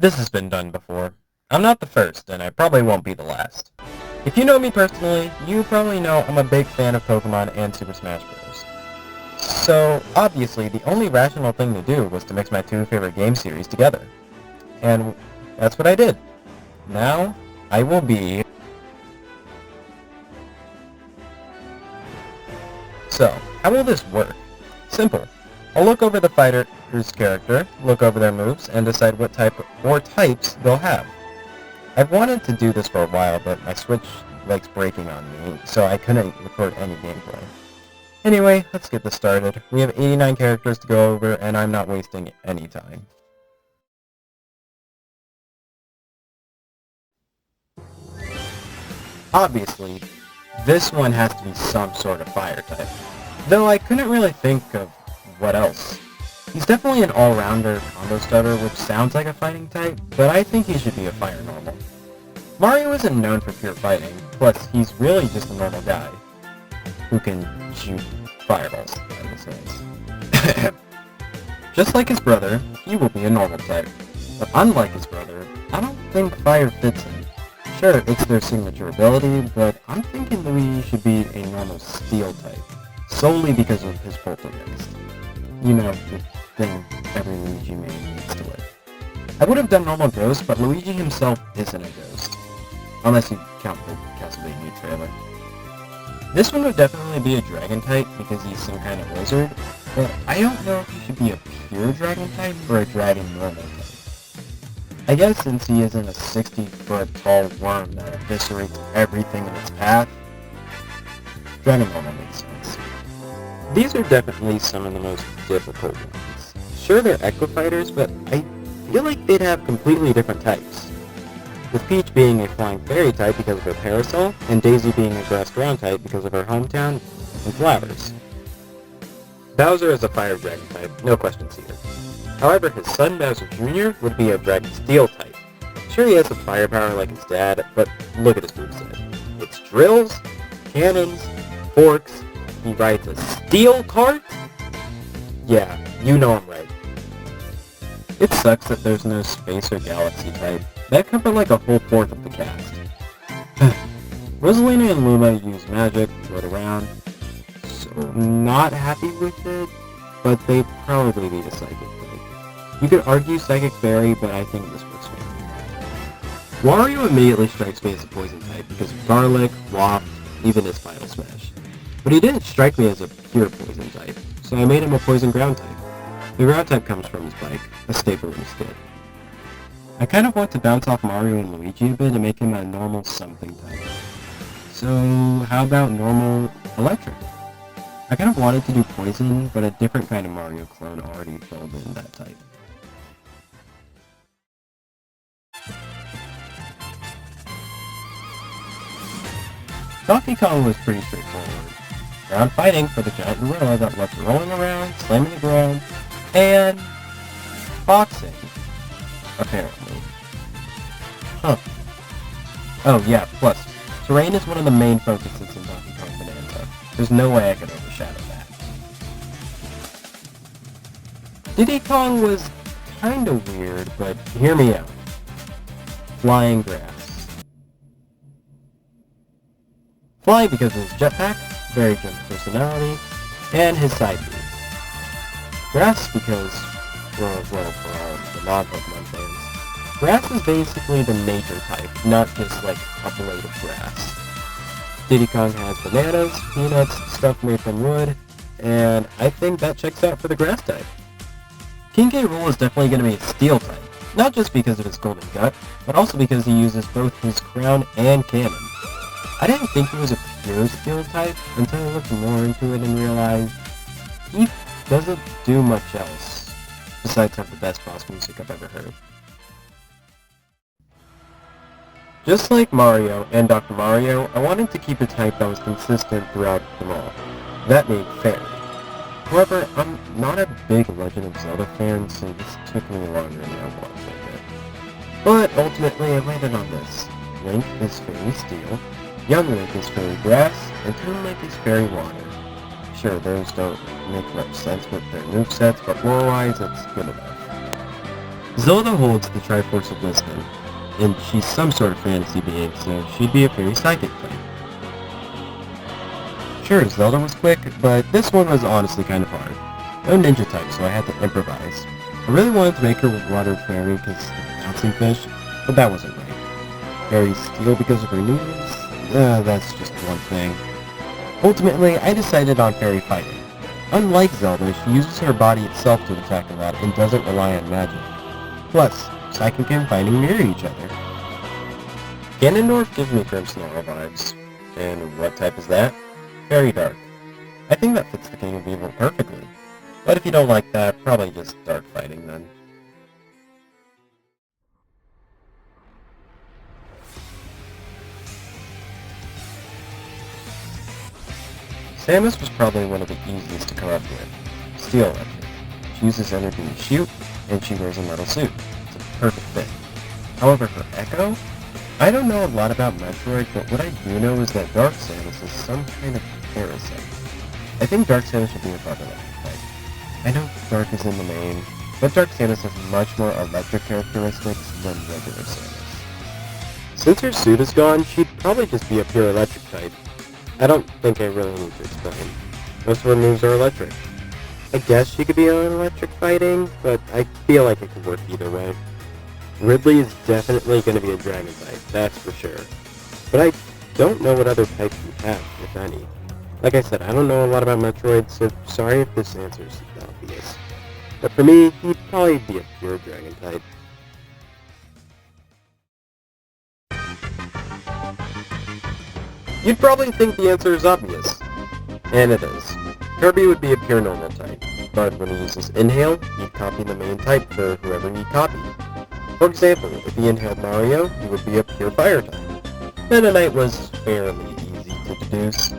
This has been done before. I'm not the first, and I probably won't be the last. If you know me personally, you probably know I'm a big fan of Pokémon and Super Smash Bros. So, obviously, the only rational thing to do was to mix my two favorite game series together. And that's what I did. Now, I will be... So, how will this work? Simple. I'll look over the fighter's character, look over their moves, and decide what type or types they'll have. I've wanted to do this for a while, but my Switch likes breaking on me, so I couldn't record any gameplay. Anyway, let's get this started. We have 89 characters to go over, and I'm not wasting any time. Obviously, this one has to be some sort of fire type, though I couldn't really think of what else. He's definitely an all-rounder combo starter, which sounds like a fighting type, but I think he should be a fire normal. Mario isn't known for pure fighting, plus he's really just a normal guy who can shoot fireballs out of his hands. Just like his brother, he will be a normal type, but unlike his brother, I don't think fire fits him. Sure, it's their signature ability, but I'm thinking Luigi should be a normal steel type, solely because of his poltergeist. You know, the thing every Luigi main needs to live. I would have done normal ghost, but Luigi himself isn't a ghost. Unless you count the Castlevania trailer. This one would definitely be a dragon type because he's some kind of lizard, but I don't know if he should be a pure dragon type or a dragon normal type. I guess since he isn't a 60-foot tall worm that eviscerates everything in its path, dragon normal makes sense. These are definitely some of the most difficult ones. Sure, they're Echo Fighters, but I feel like they'd have completely different types. With Peach being a flying fairy type because of her parasol, and Daisy being a grass ground type because of her hometown and flowers. Bowser is a fire dragon type, no questions here. However, his son Bowser Jr. would be a dragon steel type. Sure, he has some firepower like his dad, but look at his moveset. It's drills, cannons, forks. He rides a steel cart? Yeah, you know I'm right. It sucks that there's no space or galaxy type. That covered like a whole fourth of the cast. Rosalina and Luma use magic, float around, so not happy with it, but they probably need a psychic type. You could argue psychic fairy, but I think this works for me. Wario immediately strikes me as a poison type because of garlic, waft, even his final smash. But he didn't strike me as a pure poison type, so I made him a poison ground type. The ground type comes from his bike, a staple in his kit. I kind of want to bounce off Mario and Luigi a bit and make him a normal something type. So how about normal electric? I kind of wanted to do poison, but a different kind of Mario clone already filled in that type. Donkey Kong was pretty straightforward. Ground fighting for the giant gorilla that loves rolling around, slamming the ground, and boxing, apparently. Huh. Oh yeah, plus, terrain is one of the main focuses in Donkey Kong Bonanza. There's no way I could overshadow that. Diddy Kong was kinda weird, but hear me out. Flying grass. Fly because of his jetpack, very good personality, and his side moves. Grass because, well, for all the non-Pokemon fans, grass is basically the nature type, not just like a blade of grass. Diddy Kong has bananas, peanuts, stuff made from wood, and I think that checks out for the grass type. King K. Rool is definitely going to be a steel type, not just because of his golden gut, but also because he uses both his crown and cannon. I didn't think he was a pure steel type until I looked more into it and realized he doesn't do much else, besides have the best boss music I've ever heard. Just like Mario and Dr. Mario, I wanted to keep a type that was consistent throughout them all. That made fairy. However, I'm not a big Legend of Zelda fan, so this took me longer than I wanted. But ultimately I landed on this. Link is fairy steel, Young Link is fairy grass, and Toon Link is fairy water. Sure, those don't make much sense with their movesets, but lore-wise, it's good enough. Zelda holds the Triforce of Wisdom, and she's some sort of fantasy being, so she'd be a fairy psychic type. Sure, Zelda was quick, but this one was honestly kind of hard. No ninja type, so I had to improvise. I really wanted to make her a water fairy because of the bouncing fish, but that wasn't right. Fairy steel because of her knees? That's just one thing. Ultimately, I decided on fairy fighting. Unlike Zelda, she uses her body itself to attack a lot and doesn't rely on magic. Plus, psychic and fighting mirror each other. Ganondorf gives me Crimson Aura vibes. And what type is that? Very dark. I think that fits the King of Evil perfectly. But if you don't like that, probably just dark fighting then. Samus was probably one of the easiest to come up with. Steel Electric. She uses energy to shoot, and she wears a metal suit. It's a perfect fit. However, her Echo? I don't know a lot about Metroid, but what I do know is that Dark Samus is some kind of parasite. I think Dark Samus should be above electric type. I know Dark is in the main, but Dark Samus has much more electric characteristics than regular Samus. Since her suit is gone, she'd probably just be a pure electric type. I don't think I really need to explain. Most of her moves are electric. I guess she could be on electric fighting, but I feel like it could work either way. Ridley is definitely going to be a dragon type, that's for sure. But I don't know what other types you have, if any. Like I said, I don't know a lot about Metroid, so sorry if this answer's obvious. But for me, he'd probably be a pure dragon type. You'd probably think the answer is obvious. And it is. Kirby would be a pure normal type, but when he uses Inhale, he'd copy the main type for whoever he copied. For example, if he inhaled Mario, he would be a pure fire type. Meta Knight was fairly easy to deduce.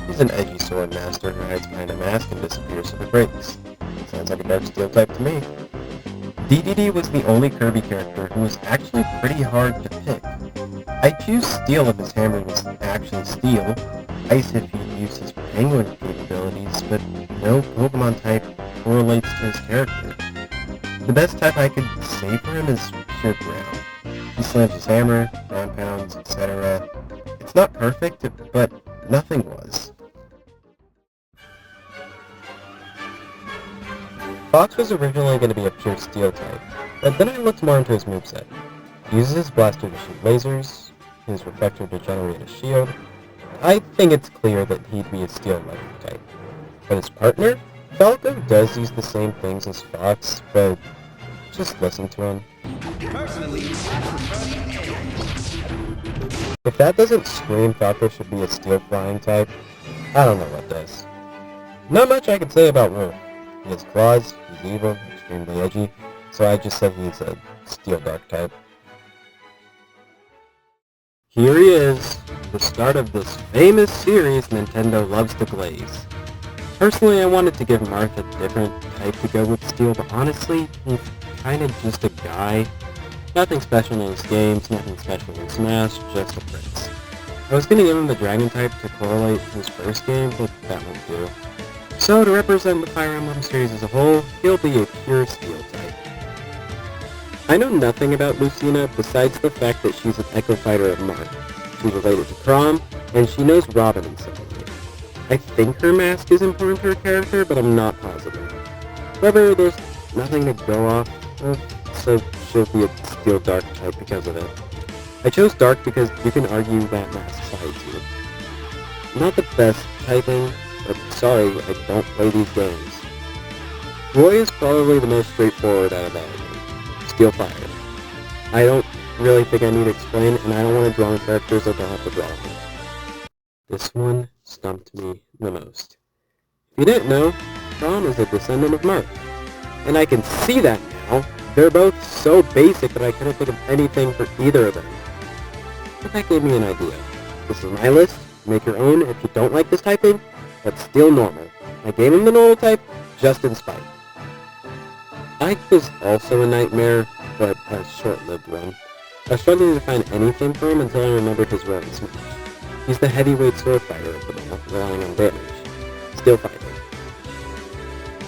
He's an edgy sword master who hides behind a mask and disappears if it breaks. Sounds like a Dark Steel type to me. DDD was the only Kirby character who was actually pretty hard to pick. I choose Steel if his hammer was actually steel, Ice if he used his penguin capabilities, but no Pokemon type correlates to his character. The best type I could say for him is pure ground. He slams his hammer, ground pounds, etc. It's not perfect, but nothing was. Fox was originally going to be a pure steel type, but then I looked more into his moveset. He uses his blaster to shoot lasers, his reflector to generate a shield. I think it's clear that he'd be a steel electric type. But his partner? Falco does use the same things as Fox, but just listen to him. Personally, If that doesn't scream Falco should be a steel flying type, I don't know what does. Not much I can say about Wolf. He has claws, he's evil, extremely edgy, so I just said he's a steel dark type. Here he is, the start of this famous series Nintendo loves to glaze. Personally, I wanted to give Marth a different type to go with Steel, but honestly, he's kind of just a guy. Nothing special in his games, nothing special in Smash, just a prince. I was going to give him the Dragon type to correlate to his first game, but that won't do. So, to represent the Fire Emblem series as a whole, he'll be a pure Steel type. I know nothing about Lucina besides the fact that she's an Echo Fighter of Marth. She's related to Chrom, and she knows Robin in some way. I think her mask is important to her character, but I'm not positive. However, there's nothing to go off of, so she'll be a Steel Dark type because of it. I chose Dark because you can argue that mask hides you. Not the best typing, but sorry, I don't play these games. Roy is probably the most straightforward out of all of them. Steel Fire. I don't really think I need to explain, and I don't want to draw on characters that don't have to draw on. This one stumped me the most. If you didn't know, Chrom is a descendant of Marth. And I can see that now. They're both so basic that I couldn't think of anything for either of them. But that gave me an idea. This is my list. Make your own if you don't like this typing, but still normal. I gave him the normal type, just in spite. Ike was also a nightmare, but a short-lived one. I was struggling to find anything for him until I remembered his role in Smash. He's the heavyweight sword fighter of them all, relying on damage. Steel fighting.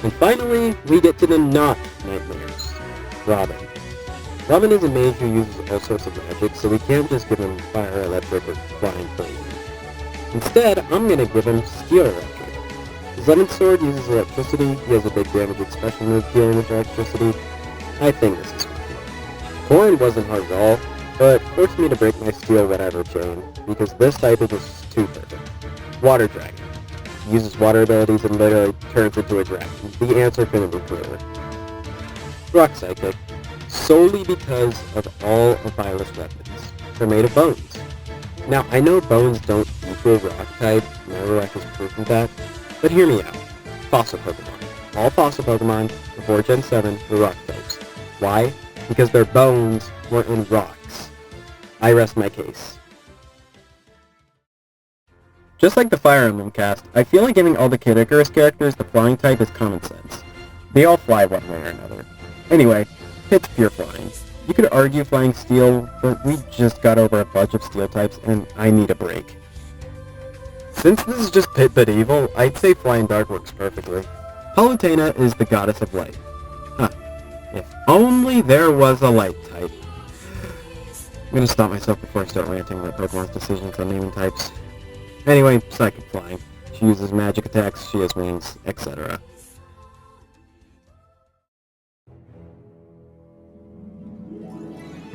And finally, we get to the not nightmares. Robin. Robin is a mage who uses all sorts of magic, so we can't just give him fire, electric, or flying poison. Instead, I'm gonna give him steel electric. His lemon sword uses electricity, he has a big damage special move dealing with electricity. I think this is fine. Corrin wasn't hard at all, but forced me to break my steel whatever chain, because this type is just too perfect. Water Dragon. He uses water abilities and literally turns into a dragon. The answer couldn't be clearer. Rock Psychic. Solely because of all of Violet's weapons. They're made of bones. Now, I know bones don't equal rock type, Marowak has proven that, but hear me out. Fossil Pokemon. All fossil Pokemon before Gen 7 were rock types. Why? Because their bones were in rocks. I rest my case. Just like the Fire Emblem cast, I feel like giving all the Kid Icarus characters the flying type is common sense. They all fly one way or another. Anyway, Kit's pure flying. You could argue flying steel, but we just got over a bunch of steel types and I need a break. Since this is just Pit but evil, I'd say flying dark works perfectly. Palutena is the goddess of light. Huh. If only there was a light type. I'm gonna stop myself before I start ranting about Pokemon's decisions on naming types. Anyway, Psychic Flying. She uses magic attacks, she has wings, etc.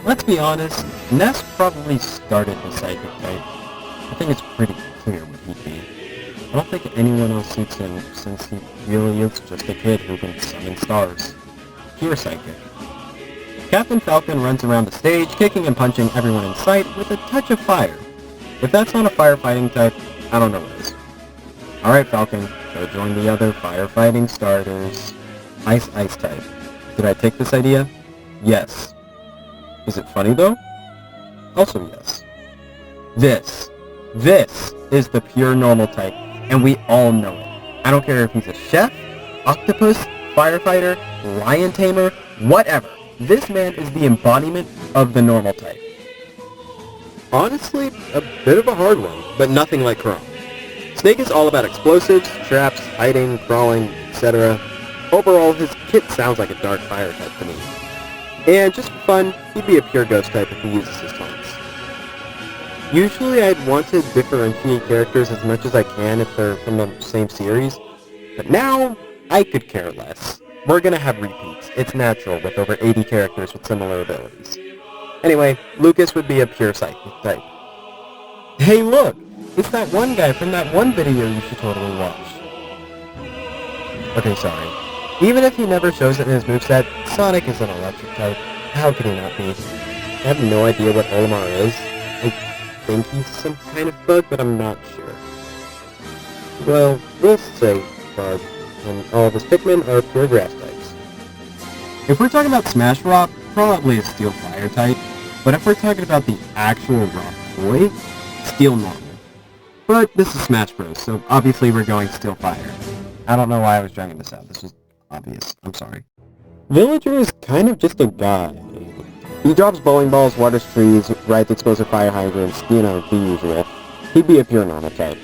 Let's be honest, Ness probably started the Psychic type. I think it's pretty clear what he'd be. I don't think anyone else suits him, since he really is just a kid who can summon stars. Pure Psychic. Captain Falcon runs around the stage, kicking and punching everyone in sight with a touch of fire. If that's not a firefighting type, I don't know what is. Alright Falcon, go join the other firefighting starters. Ice type. Did I take this idea? Yes. Is it funny though? Also yes. This is the pure normal type, and we all know it. I don't care if he's a chef, octopus, firefighter, lion tamer, whatever. This man is the embodiment of the normal type. Honestly, a bit of a hard one, but nothing like Chrome. Snake is all about explosives, traps, hiding, crawling, etc. Overall, his kit sounds like a dark fire type to me. And just for fun, he'd be a pure ghost type if he uses his taunts. Usually I'd want to differentiate characters as much as I can if they're from the same series, but now I could care less. We're gonna have repeats. It's natural with over 80 characters with similar abilities. Anyway, Lucas would be a pure psychic type. Hey look! It's that one guy from that one video you should totally watch. Okay, sorry. Even if he never shows it in his moveset, Sonic is an electric type. How could he not be? I have no idea what Olimar is. I think he's some kind of bug, but I'm not sure. Well, we'll say bug, and all of his Pikmin are pure grass types. If we're talking about Smash Rock, probably a Steel Fire type, but if we're talking about the actual Rock toy, Steel Normal. But this is Smash Bros, so obviously we're going Steel Fire. I don't know why I was dragging this out, this was obvious, I'm sorry. Villager is kind of just a guy. He drops bowling balls, waters trees, rides explosive fire hydrants, you know, the usual. He'd be a pure normal type.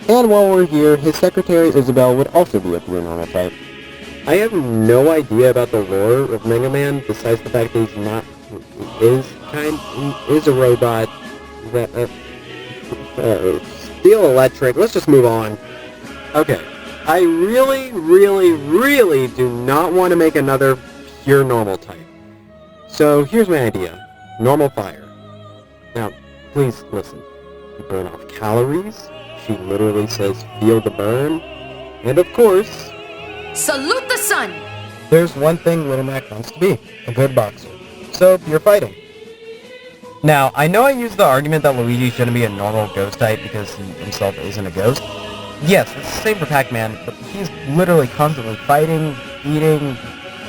And while we're here, his secretary Isabelle would also be a pure normal type. I have no idea about the lore of Mega Man, besides the fact that he is a robot that, Steel Electric, let's just move on. Okay, I really do not want to make another pure normal type. So here's my idea. Normal Fire. Now, please listen. You burn off calories. She literally says, feel the burn. And of course... Salute the sun! There's one thing Little Mac wants to be. A good boxer. So, you're fighting. Now, I know I used the argument that Luigi shouldn't be a normal ghost type because he himself isn't a ghost. Yes, it's the same for Pac-Man, but he's literally constantly fighting, eating,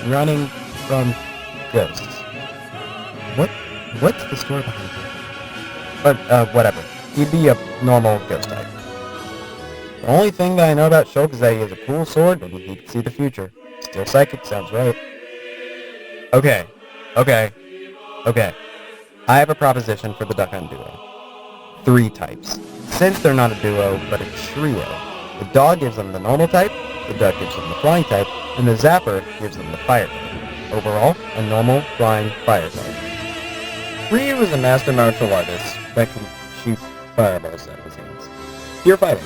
running from ghosts. What's the story behind that? But, whatever. He'd be a normal ghost type. The only thing that I know about Shulk is that he has a cool sword and he can see the future. Still psychic, sounds right. Okay. I have a proposition for the Duck Hunt duo. 3 types. Since they're not a duo, but a trio, the dog gives them the normal type, the duck gives them the flying type, and the zapper gives them the fire type. Overall, a normal, flying, fire type. Ryu is a master martial artist that can shoot fireballs out of his hands. Pure fighting.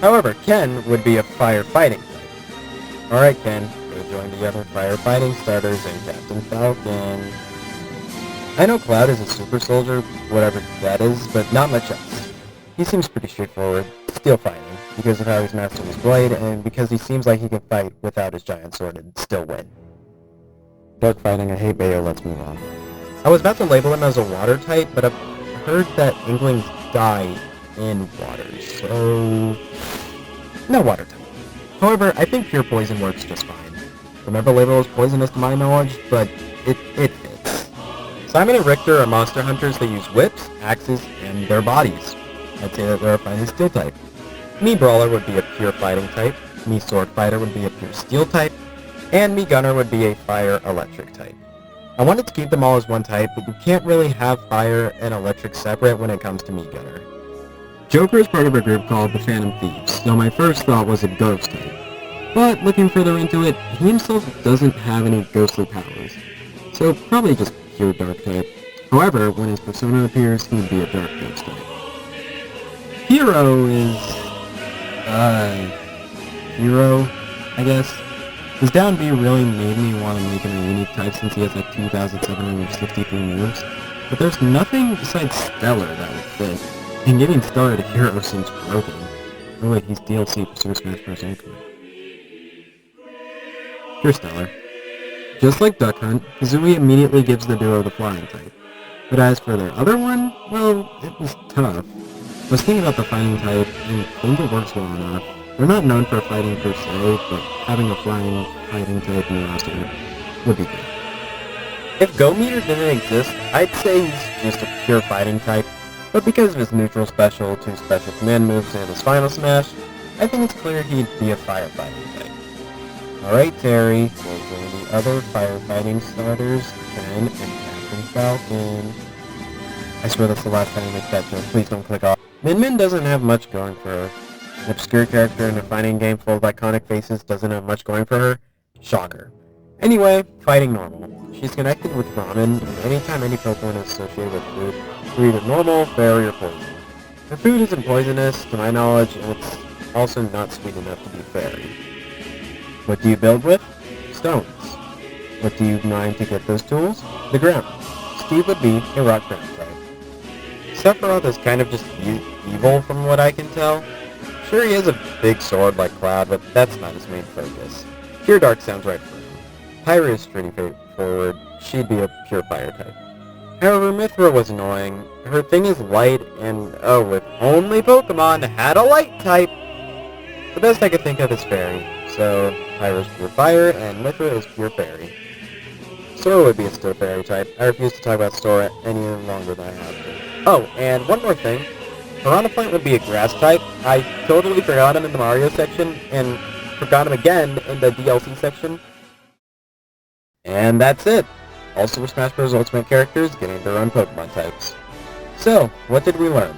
However, Ken would be a firefighting type. Alright Ken, go join the other firefighting starters and Captain Falcon. I know Cloud is a super soldier, whatever that is, but not much else. He seems pretty straightforward, still fighting, because of how he's mastered his blade, and because he seems like he can fight without his giant sword and still win. Dark fighting, I hate Bayo, let's move on. I was about to label him as a water type, but I've heard that Inklings die in water, so... no water type. However, I think pure poison works just fine. Remember label is poisonous to my knowledge, but it fits. Simon and Richter are monster hunters that use whips, axes, and their bodies. I'd say that they're a fighting steel type. Me Brawler would be a pure fighting type, Me Sword Fighter would be a pure steel type, and Me Gunner would be a fire electric type. I wanted to keep them all as one type, but you can't really have fire and electric separate when it comes to Me Gunner. Joker is part of a group called the Phantom Thieves, so my first thought was a ghost type. But looking further into it, he himself doesn't have any ghostly powers, so probably just pure dark type. However, when his persona appears, he would be a dark ghost type. Hero is... Hero, I guess. His down B really made me want to make him a unique type since he has like 2,763 moves, but there's nothing besides Stellar that would fit. And giving Stellar to Hero seems broken. Oh wait, he's DLC for Super Smash Bros. Ultimate. Pure Stellar. Just like Duck Hunt, Kazooie immediately gives the duo the flying type. But as for their other one, well, it was tough. I was thinking about the fighting type, and think it works well enough. They're not known for fighting per se, but having a flying fighting type in the roster would be great. If Go Meter didn't exist, I'd say he's just a pure fighting type. But because of his neutral special, 2 special command moves, and his final smash, I think it's clear he'd be a firefighting type. Alright Terry, we'll join the other firefighting starters, Ken and Captain Falcon. I swear that's the last time you make that joke, please don't click off. Min Min doesn't have much going for her. An obscure character in a fighting game full of iconic faces doesn't have much going for her? Shocker. Anyway, fighting normal. She's connected with ramen, and anytime any Pokemon is associated with food, they're either normal, fairy, or poison. Her food isn't poisonous, to my knowledge, and it's also not sweet enough to be fairy. What do you build with? Stones. What do you mine to get those tools? The ground. Steve would be a rock ground type. Sephiroth is kind of just evil from what I can tell. Sure, he has a big sword like Cloud, but that's not his main focus. Pure Dark sounds right for him. Pyra is pretty straightforward. She'd be a pure fire type. However, Mithra was annoying. Her thing is light, and oh, if only Pokemon had a light type! The best I could think of is fairy, so Pyra's pure fire, and Mithra is pure fairy. Sora would be a still fairy type. I refuse to talk about Sora any longer than I have to. Oh, and one more thing. Piranha Plant would be a grass type. I totally forgot him in the Mario section, and forgot him again in the DLC section. And that's it. All Super Smash Bros. Ultimate characters getting their own Pokemon types. So, what did we learn?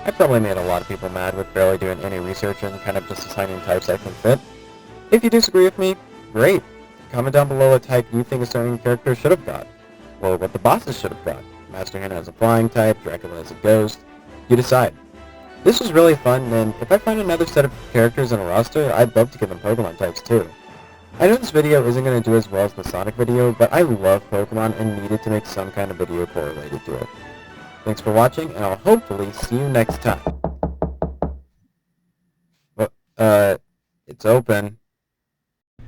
I probably made a lot of people mad with barely doing any research and kind of just assigning types that can fit. If you disagree with me, great. Comment down below a type you think a certain character should have got, or what the bosses should have got. Master Hand has a flying type, Dracula has a ghost. You decide. This was really fun, and if I find another set of characters in a roster, I'd love to give them Pokemon types too. I know this video isn't going to do as well as the Sonic video, but I love Pokemon and needed to make some kind of video correlated to it. Thanks for watching, and I'll hopefully see you next time. Well, it's open.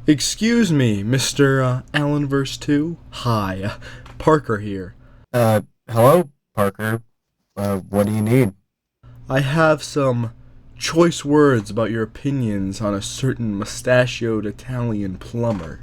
Excuse me, Mr. Allenverse 2? Hi, Parker here. Hello, Parker. What do you need? I have some choice words about your opinions on a certain mustachioed Italian plumber.